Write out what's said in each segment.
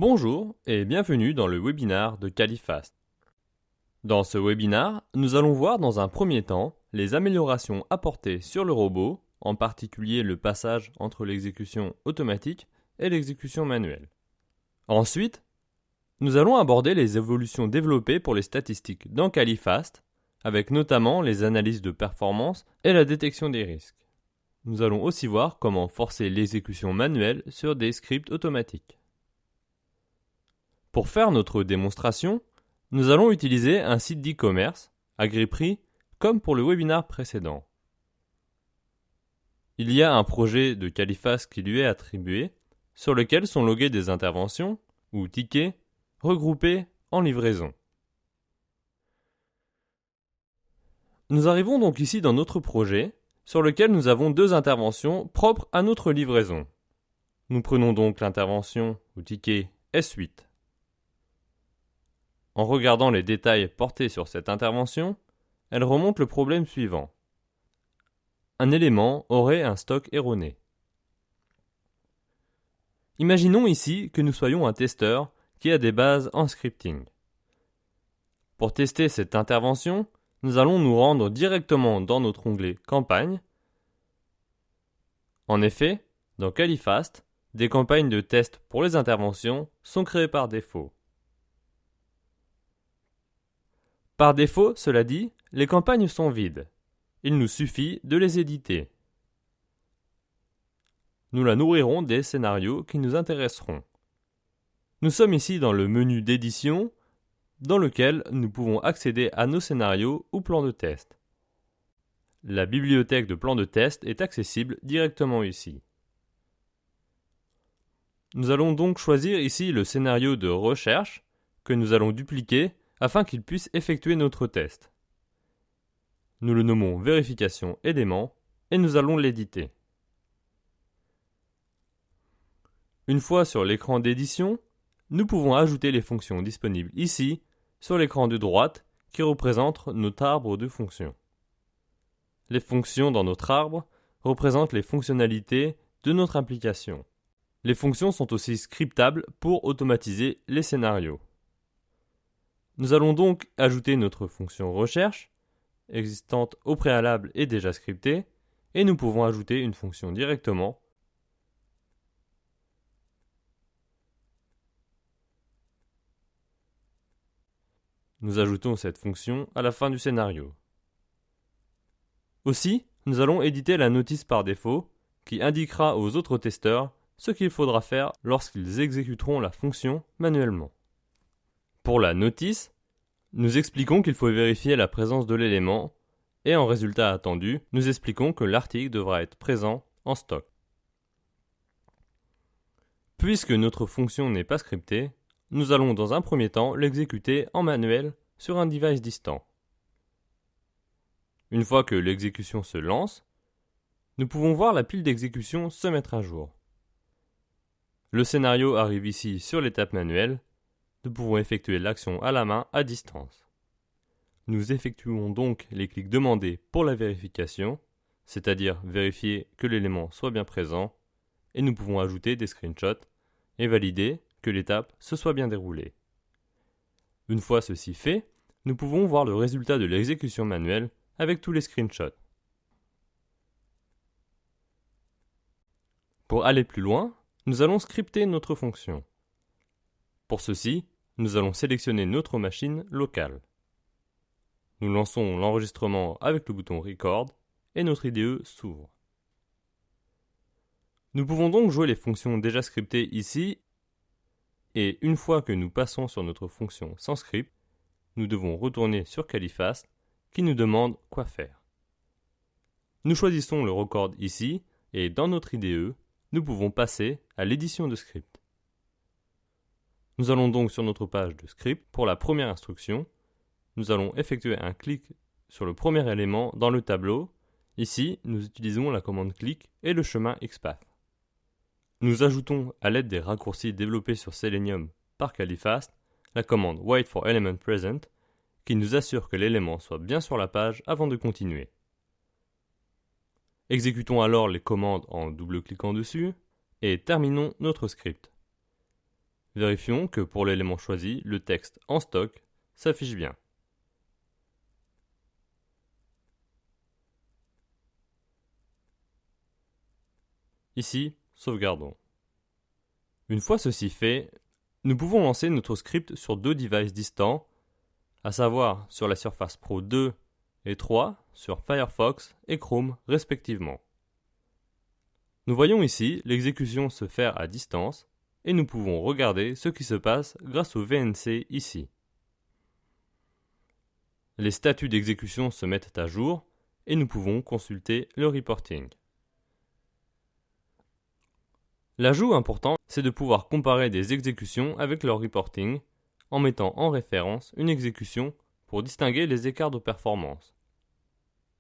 Bonjour et bienvenue dans le webinaire de Califast. Dans ce webinaire, nous allons voir dans un premier temps les améliorations apportées sur le robot, en particulier le passage entre l'exécution automatique et l'exécution manuelle. Ensuite, nous allons aborder les évolutions développées pour les statistiques dans Califast, avec notamment les analyses de performance et la détection des risques. Nous allons aussi voir comment forcer l'exécution manuelle sur des scripts automatiques. Pour faire notre démonstration, nous allons utiliser un site d'e-commerce à Agriprix comme pour le webinaire précédent. Il y a un projet de Califast qui lui est attribué, sur lequel sont loguées des interventions ou tickets regroupés en livraison. Nous arrivons donc ici dans notre projet, sur lequel nous avons deux interventions propres à notre livraison. Nous prenons donc l'intervention ou ticket S8. En regardant les détails portés sur cette intervention, elle remonte le problème suivant. Un élément aurait un stock erroné. Imaginons ici que nous soyons un testeur qui a des bases en scripting. Pour tester cette intervention, nous allons nous rendre directement dans notre onglet Campagne. En effet, dans Califast, des campagnes de test pour les interventions sont créées par défaut. Par défaut, cela dit, les campagnes sont vides. Il nous suffit de les éditer. Nous la nourrirons des scénarios qui nous intéresseront. Nous sommes ici dans le menu d'édition, dans lequel nous pouvons accéder à nos scénarios ou plans de test. La bibliothèque de plans de test est accessible directement ici. Nous allons donc choisir ici le scénario de recherche que nous allons dupliquer afin qu'il puisse effectuer notre test. Nous le nommons vérification élément et nous allons l'éditer. Une fois sur l'écran d'édition, nous pouvons ajouter les fonctions disponibles ici sur l'écran de droite qui représente notre arbre de fonctions. Les fonctions dans notre arbre représentent les fonctionnalités de notre application. Les fonctions sont aussi scriptables pour automatiser les scénarios. Nous allons donc ajouter notre fonction recherche, existante au préalable et déjà scriptée, et nous pouvons ajouter une fonction directement. Nous ajoutons cette fonction à la fin du scénario. Aussi, nous allons éditer la notice par défaut, qui indiquera aux autres testeurs ce qu'il faudra faire lorsqu'ils exécuteront la fonction manuellement. Pour la notice, nous expliquons qu'il faut vérifier la présence de l'élément et en résultat attendu, nous expliquons que l'article devra être présent en stock. Puisque notre fonction n'est pas scriptée, nous allons dans un premier temps l'exécuter en manuel sur un device distant. Une fois que l'exécution se lance, nous pouvons voir la pile d'exécution se mettre à jour. Le scénario arrive ici sur l'étape manuelle. Nous pouvons effectuer l'action à la main à distance. Nous effectuons donc les clics demandés pour la vérification, c'est-à-dire vérifier que l'élément soit bien présent, et nous pouvons ajouter des screenshots et valider que l'étape se soit bien déroulée. Une fois ceci fait, nous pouvons voir le résultat de l'exécution manuelle avec tous les screenshots. Pour aller plus loin, nous allons scripter notre fonction. Pour ceci, nous allons sélectionner notre machine locale. Nous lançons l'enregistrement avec le bouton Record et notre IDE s'ouvre. Nous pouvons donc jouer les fonctions déjà scriptées ici et une fois que nous passons sur notre fonction sans script, nous devons retourner sur Califast qui nous demande quoi faire. Nous choisissons le record ici et dans notre IDE, nous pouvons passer à l'édition de script. Nous allons donc sur notre page de script pour la première instruction. Nous allons effectuer un clic sur le premier élément dans le tableau. Ici, nous utilisons la commande clic et le chemin XPath. Nous ajoutons à l'aide des raccourcis développés sur Selenium par Califast la commande wait for element present qui nous assure que l'élément soit bien sur la page avant de continuer. Exécutons alors les commandes en double-cliquant dessus et terminons notre script. Vérifions que pour l'élément choisi, le texte en stock s'affiche bien. Ici, sauvegardons. Une fois ceci fait, nous pouvons lancer notre script sur deux devices distants, à savoir sur la Surface Pro 2 et 3 sur Firefox et Chrome respectivement. Nous voyons ici l'exécution se faire à distance et nous pouvons regarder ce qui se passe grâce au VNC ici. Les statuts d'exécution se mettent à jour et nous pouvons consulter le reporting. L'ajout important, c'est de pouvoir comparer des exécutions avec leur reporting en mettant en référence une exécution pour distinguer les écarts de performance.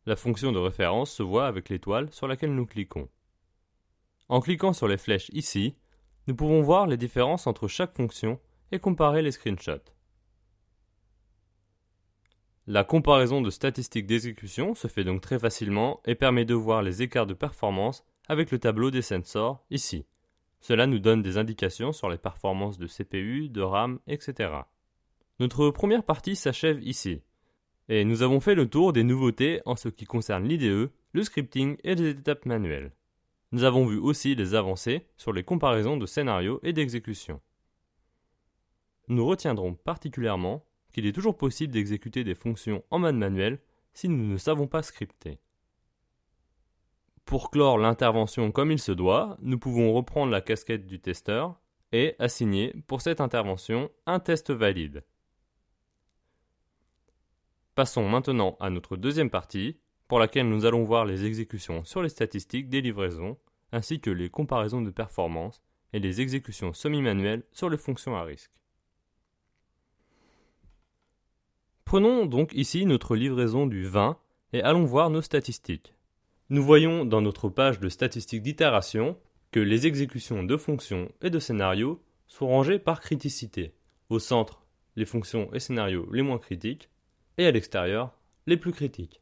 La fonction de référence se voit avec l'étoile sur laquelle nous cliquons. En cliquant sur les flèches ici, nous pouvons voir les différences entre chaque fonction et comparer les screenshots. La comparaison de statistiques d'exécution se fait donc très facilement et permet de voir les écarts de performance avec le tableau des sensors ici. Cela nous donne des indications sur les performances de CPU, de RAM, etc. Notre première partie s'achève ici. Et nous avons fait le tour des nouveautés en ce qui concerne l'IDE, le scripting et les étapes manuelles. Nous avons vu aussi les avancées sur les comparaisons de scénarios et d'exécution. Nous retiendrons particulièrement qu'il est toujours possible d'exécuter des fonctions en mode manuel si nous ne savons pas scripter. Pour clore l'intervention comme il se doit, nous pouvons reprendre la casquette du testeur et assigner pour cette intervention un test valide. Passons maintenant à notre deuxième partie, pour laquelle nous allons voir les exécutions sur les statistiques des livraisons, ainsi que les comparaisons de performance et les exécutions semi-manuelles sur les fonctions à risque. Prenons donc ici notre livraison du 20 et allons voir nos statistiques. Nous voyons dans notre page de statistiques d'itération que les exécutions de fonctions et de scénarios sont rangées par criticité. Au centre, les fonctions et scénarios les moins critiques, et à l'extérieur, les plus critiques.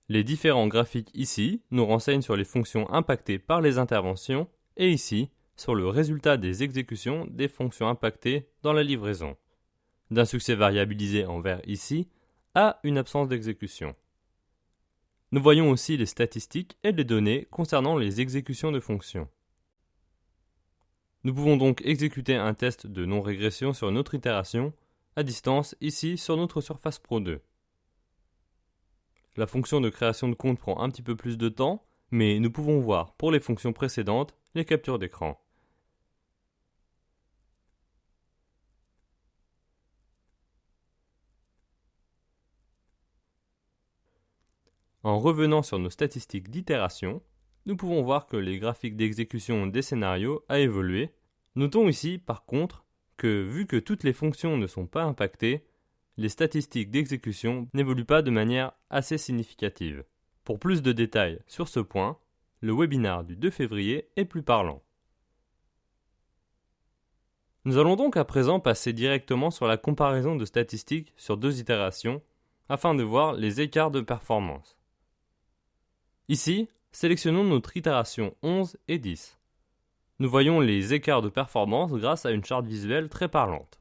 Les différents graphiques ici nous renseignent sur les fonctions impactées par les interventions et ici sur le résultat des exécutions des fonctions impactées dans la livraison, d'un succès variabilisé en vert ici à une absence d'exécution. Nous voyons aussi les statistiques et les données concernant les exécutions de fonctions. Nous pouvons donc exécuter un test de non-régression sur notre itération à distance ici sur notre Surface Pro 2. La fonction de création de compte prend un petit peu plus de temps, mais nous pouvons voir pour les fonctions précédentes les captures d'écran. En revenant sur nos statistiques d'itération, nous pouvons voir que les graphiques d'exécution des scénarios a évolué. Notons ici, par contre, que vu que toutes les fonctions ne sont pas impactées, les statistiques d'exécution n'évoluent pas de manière assez significative. Pour plus de détails sur ce point, le webinaire du 2 février est plus parlant. Nous allons donc à présent passer directement sur la comparaison de statistiques sur deux itérations afin de voir les écarts de performance. Ici, sélectionnons notre itération 11 et 10. Nous voyons les écarts de performance grâce à une charte visuelle très parlante.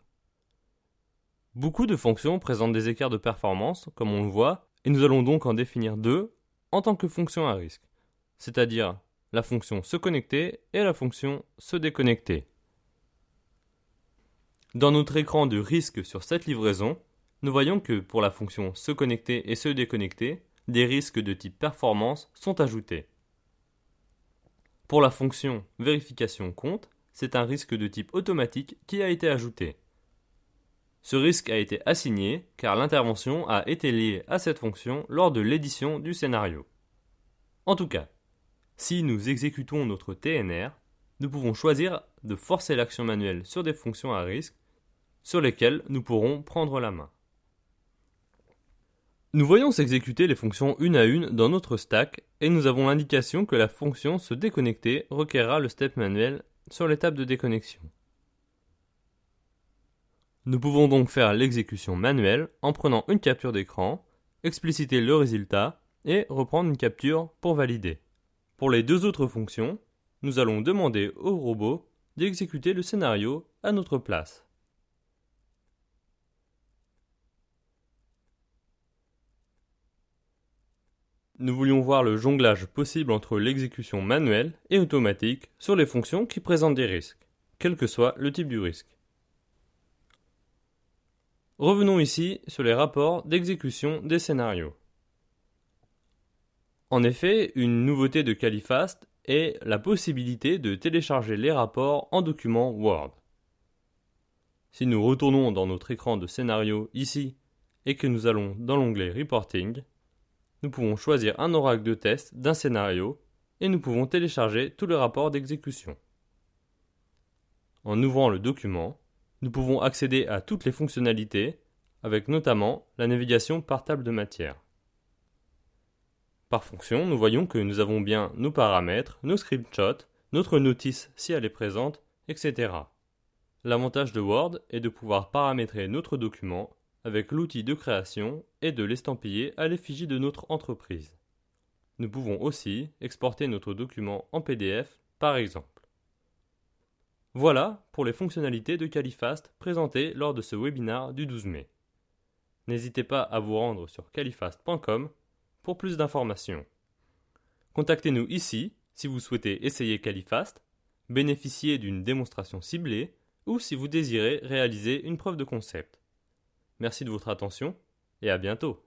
Beaucoup de fonctions présentent des écarts de performance, comme on le voit, et nous allons donc en définir deux en tant que fonctions à risque, c'est-à-dire la fonction se connecter et la fonction se déconnecter. Dans notre écran de risque sur cette livraison, nous voyons que pour la fonction se connecter et se déconnecter, des risques de type performance sont ajoutés. Pour la fonction vérification compte, c'est un risque de type automatique qui a été ajouté. Ce risque a été assigné car l'intervention a été liée à cette fonction lors de l'édition du scénario. En tout cas, si nous exécutons notre TNR, nous pouvons choisir de forcer l'action manuelle sur des fonctions à risque sur lesquelles nous pourrons prendre la main. Nous voyons s'exécuter les fonctions une à une dans notre stack et nous avons l'indication que la fonction se déconnecter requerra le step manuel sur l'étape de déconnexion. Nous pouvons donc faire l'exécution manuelle en prenant une capture d'écran, expliciter le résultat et reprendre une capture pour valider. Pour les deux autres fonctions, nous allons demander au robot d'exécuter le scénario à notre place. Nous voulions voir le jonglage possible entre l'exécution manuelle et automatique sur les fonctions qui présentent des risques, quel que soit le type du risque. Revenons ici sur les rapports d'exécution des scénarios. En effet, une nouveauté de Califast est la possibilité de télécharger les rapports en document Word. Si nous retournons dans notre écran de scénario ici et que nous allons dans l'onglet Reporting, nous pouvons choisir un oracle de test d'un scénario et nous pouvons télécharger tous les rapports d'exécution. En ouvrant le document, nous pouvons accéder à toutes les fonctionnalités avec notamment la navigation par table de matière. Par fonction, nous voyons que nous avons bien nos paramètres, nos screenshots, notre notice si elle est présente, etc. L'avantage de Word est de pouvoir paramétrer notre document avec l'outil de création et de l'estampiller à l'effigie de notre entreprise. Nous pouvons aussi exporter notre document en PDF par exemple. Voilà pour les fonctionnalités de Califast présentées lors de ce webinaire du 12 mai. N'hésitez pas à vous rendre sur califast.com pour plus d'informations. Contactez-nous ici si vous souhaitez essayer Califast, bénéficier d'une démonstration ciblée ou si vous désirez réaliser une preuve de concept. Merci de votre attention et à bientôt.